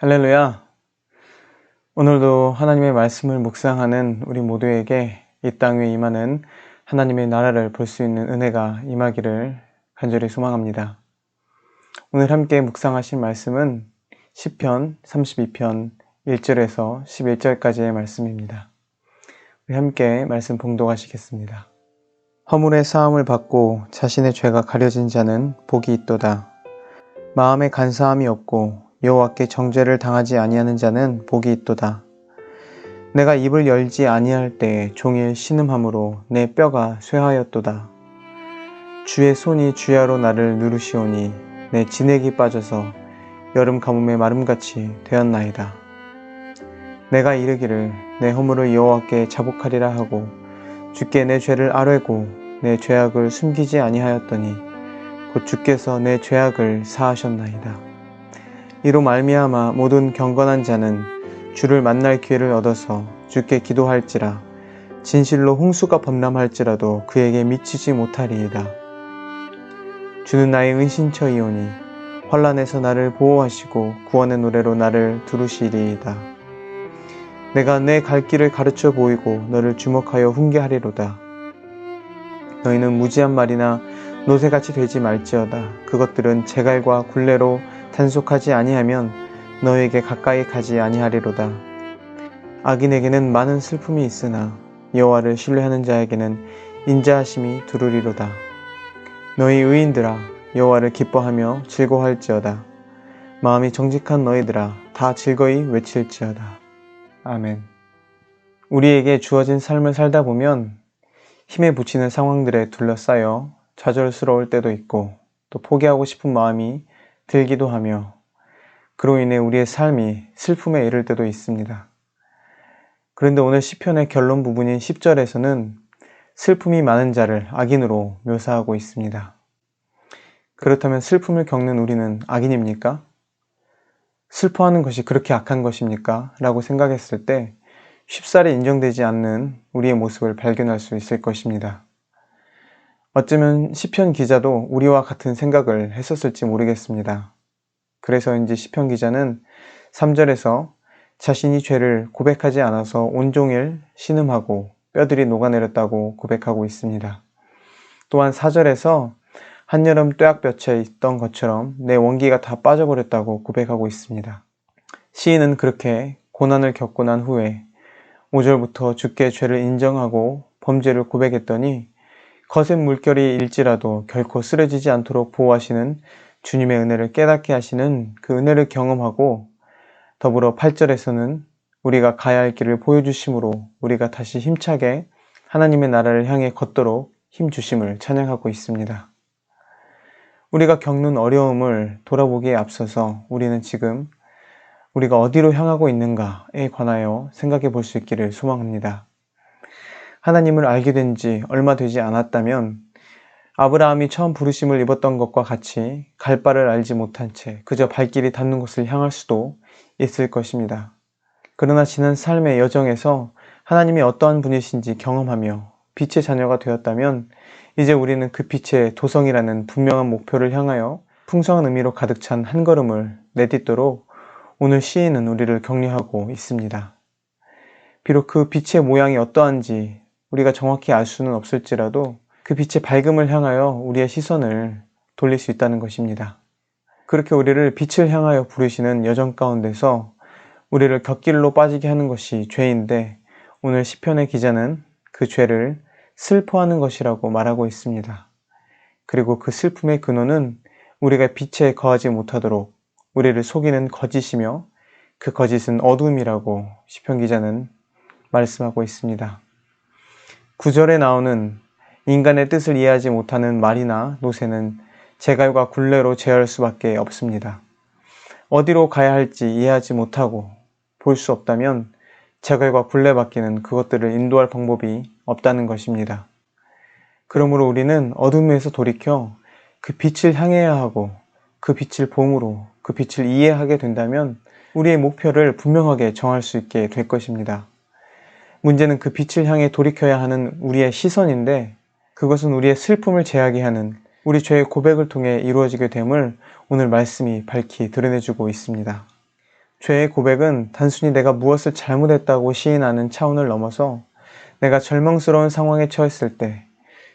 할렐루야. 오늘도 하나님의 말씀을 묵상하는 우리 모두에게 이 땅 위에 임하는 하나님의 나라를 볼 수 있는 은혜가 임하기를 간절히 소망합니다. 오늘 함께 묵상하실 말씀은 시편 32편 1절에서 11절까지의 말씀입니다. 우리 함께 말씀 봉독하시겠습니다. 허물의 사함을 받고 자신의 죄가 가려진 자는 복이 있도다. 마음에 간사함이 없고 여호와께 정죄를 당하지 아니하는 자는 복이 있도다. 내가 입을 열지 아니할 때에 종일 신음함으로 내 뼈가 쇠하였도다. 주의 손이 주야로 나를 누르시오니 내 진액이 빠져서 여름 가뭄의 마름같이 되었나이다. 내가 이르기를 내 허물을 여호와께 자복하리라 하고 주께 내 죄를 아뢰고 내 죄악을 숨기지 아니하였더니 곧 주께서 내 죄악을 사하셨나이다. 이로 말미암아 모든 경건한 자는 주를 만날 기회를 얻어서 주께 기도할지라 진실로 홍수가 범람할지라도 그에게 미치지 못하리이다. 주는 나의 은신처이오니 환난에서 나를 보호하시고 구원의 노래로 나를 두르시리이다. 내가 내 갈 길을 가르쳐 보이고 너를 주목하여 훈계하리로다. 너희는 무지한 말이나 노새같이 되지 말지어다. 그것들은 제갈과 굴레로 단속하지 아니하면 너에게 가까이 가지 아니하리로다. 악인에게는 많은 슬픔이 있으나 여호와를 신뢰하는 자에게는 인자하심이 두루리로다. 너희 의인들아 여호와를 기뻐하며 즐거워할지어다. 마음이 정직한 너희들아 다 즐거이 외칠지어다. 아멘. 우리에게 주어진 삶을 살다 보면 힘에 부치는 상황들에 둘러싸여 좌절스러울 때도 있고 또 포기하고 싶은 마음이 들기도 하며 그로 인해 우리의 삶이 슬픔에 이를 때도 있습니다. 그런데 오늘 시편의 결론 부분인 10절에서는 슬픔이 많은 자를 악인으로 묘사하고 있습니다. 그렇다면 슬픔을 겪는 우리는 악인입니까? 슬퍼하는 것이 그렇게 악한 것입니까? 라고 생각했을 때 쉽사리 인정되지 않는 우리의 모습을 발견할 수 있을 것입니다. 어쩌면 시편 기자도 우리와 같은 생각을 했었을지 모르겠습니다. 그래서인지 시편 기자는 3절에서 자신이 죄를 고백하지 않아서 온종일 신음하고 뼈들이 녹아내렸다고 고백하고 있습니다. 또한 4절에서 한여름 뙤약볕에 있던 것처럼 내 원기가 다 빠져버렸다고 고백하고 있습니다. 시인은 그렇게 고난을 겪고 난 후에 5절부터 주께 죄를 인정하고 범죄를 고백했더니 거센 물결이 일지라도 결코 쓰러지지 않도록 보호하시는 주님의 은혜를 깨닫게 하시는 그 은혜를 경험하고 더불어 8절에서는 우리가 가야 할 길을 보여주심으로 우리가 다시 힘차게 하나님의 나라를 향해 걷도록 힘주심을 찬양하고 있습니다. 우리가 겪는 어려움을 돌아보기에 앞서서 우리는 지금 우리가 어디로 향하고 있는가에 관하여 생각해 볼 수 있기를 소망합니다. 하나님을 알게 된 지 얼마 되지 않았다면 아브라함이 처음 부르심을 입었던 것과 같이 갈 바를 알지 못한 채 그저 발길이 닿는 곳을 향할 수도 있을 것입니다. 그러나 지난 삶의 여정에서 하나님이 어떠한 분이신지 경험하며 빛의 자녀가 되었다면 이제 우리는 그 빛의 도성이라는 분명한 목표를 향하여 풍성한 의미로 가득 찬 한 걸음을 내딛도록 오늘 시인은 우리를 격려하고 있습니다. 비록 그 빛의 모양이 어떠한지 우리가 정확히 알 수는 없을지라도 그 빛의 밝음을 향하여 우리의 시선을 돌릴 수 있다는 것입니다. 그렇게 우리를 빛을 향하여 부르시는 여정 가운데서 우리를 곁길로 빠지게 하는 것이 죄인데 오늘 시편의 기자는 그 죄를 슬퍼하는 것이라고 말하고 있습니다. 그리고 그 슬픔의 근원은 우리가 빛에 거하지 못하도록 우리를 속이는 거짓이며 그 거짓은 어둠이라고 시편 기자는 말씀하고 있습니다. 9절에 나오는 인간의 뜻을 이해하지 못하는 말이나 노새는 제갈과 굴레로 제어할 수밖에 없습니다. 어디로 가야 할지 이해하지 못하고 볼 수 없다면 제갈과 굴레밖에는 그것들을 인도할 방법이 없다는 것입니다. 그러므로 우리는 어둠에서 돌이켜 그 빛을 향해야 하고 그 빛을 봄으로 그 빛을 이해하게 된다면 우리의 목표를 분명하게 정할 수 있게 될 것입니다. 문제는 그 빛을 향해 돌이켜야 하는 우리의 시선인데 그것은 우리의 슬픔을 제하게 하는 우리 죄의 고백을 통해 이루어지게 됨을 오늘 말씀이 밝히 드러내주고 있습니다. 죄의 고백은 단순히 내가 무엇을 잘못했다고 시인하는 차원을 넘어서 내가 절망스러운 상황에 처했을 때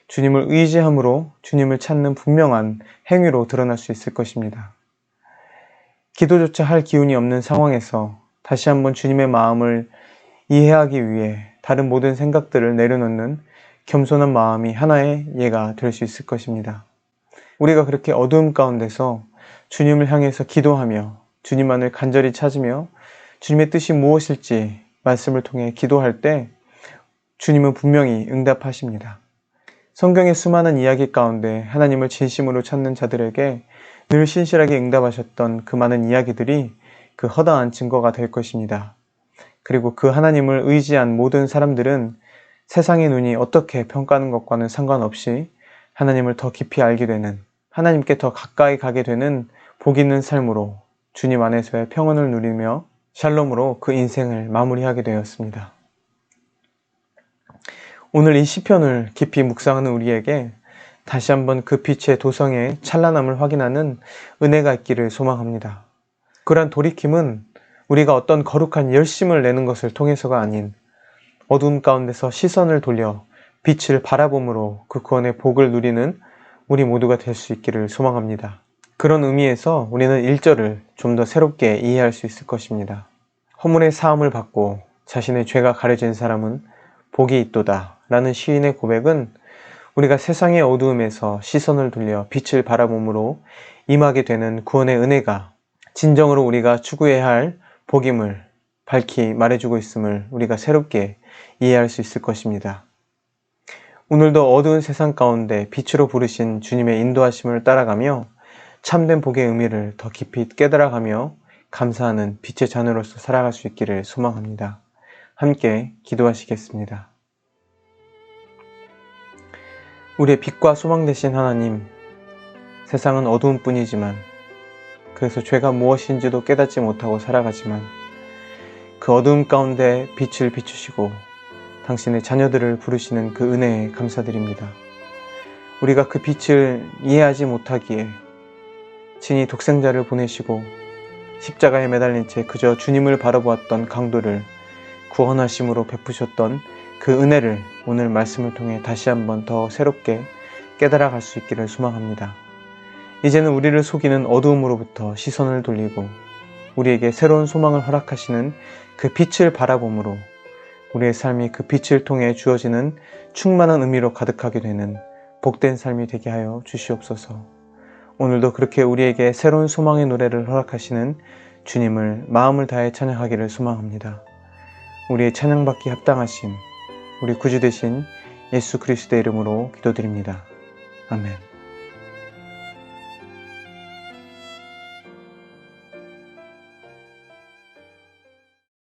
주님을 의지함으로 주님을 찾는 분명한 행위로 드러날 수 있을 것입니다. 기도조차 할 기운이 없는 상황에서 다시 한번 주님의 마음을 이해하기 위해 다른 모든 생각들을 내려놓는 겸손한 마음이 하나의 예가 될 수 있을 것입니다. 우리가 그렇게 어두움 가운데서 주님을 향해서 기도하며 주님만을 간절히 찾으며 주님의 뜻이 무엇일지 말씀을 통해 기도할 때 주님은 분명히 응답하십니다. 성경의 수많은 이야기 가운데 하나님을 진심으로 찾는 자들에게 늘 신실하게 응답하셨던 그 많은 이야기들이 그 허다한 증거가 될 것입니다. 그리고 그 하나님을 의지한 모든 사람들은 세상의 눈이 어떻게 평가하는 것과는 상관없이 하나님을 더 깊이 알게 되는, 하나님께 더 가까이 가게 되는 복 있는 삶으로 주님 안에서의 평안을 누리며 샬롬으로 그 인생을 마무리하게 되었습니다. 오늘 이 시편을 깊이 묵상하는 우리에게 다시 한번 그 빛의 도성의 찬란함을 확인하는 은혜가 있기를 소망합니다. 그러한 돌이킴은 우리가 어떤 거룩한 열심을 내는 것을 통해서가 아닌 어두움 가운데서 시선을 돌려 빛을 바라봄으로 그 구원의 복을 누리는 우리 모두가 될 수 있기를 소망합니다. 그런 의미에서 우리는 1절을 좀 더 새롭게 이해할 수 있을 것입니다. 허물의 사함을 받고 자신의 죄가 가려진 사람은 복이 있도다 라는 시인의 고백은 우리가 세상의 어두움에서 시선을 돌려 빛을 바라봄으로 임하게 되는 구원의 은혜가 진정으로 우리가 추구해야 할 복임을 밝히 말해주고 있음을 우리가 새롭게 이해할 수 있을 것입니다. 오늘도 어두운 세상 가운데 빛으로 부르신 주님의 인도하심을 따라가며 참된 복의 의미를 더 깊이 깨달아가며 감사하는 빛의 자녀로서 살아갈 수 있기를 소망합니다. 함께 기도하시겠습니다. 우리의 빛과 소망 되신 하나님, 세상은 어두움뿐이지만 그래서 죄가 무엇인지도 깨닫지 못하고 살아가지만 그 어두움 가운데 빛을 비추시고 당신의 자녀들을 부르시는 그 은혜에 감사드립니다. 우리가 그 빛을 이해하지 못하기에 친히 독생자를 보내시고 십자가에 매달린 채 그저 주님을 바라보았던 강도를 구원하심으로 베푸셨던 그 은혜를 오늘 말씀을 통해 다시 한번 더 새롭게 깨달아갈 수 있기를 소망합니다. 이제는 우리를 속이는 어두움으로부터 시선을 돌리고 우리에게 새로운 소망을 허락하시는 그 빛을 바라봄으로 우리의 삶이 그 빛을 통해 주어지는 충만한 의미로 가득하게 되는 복된 삶이 되게 하여 주시옵소서. 오늘도 그렇게 우리에게 새로운 소망의 노래를 허락하시는 주님을 마음을 다해 찬양하기를 소망합니다. 우리의 찬양받기 합당하신 우리 구주 되신 예수 그리스도의 이름으로 기도드립니다. 아멘.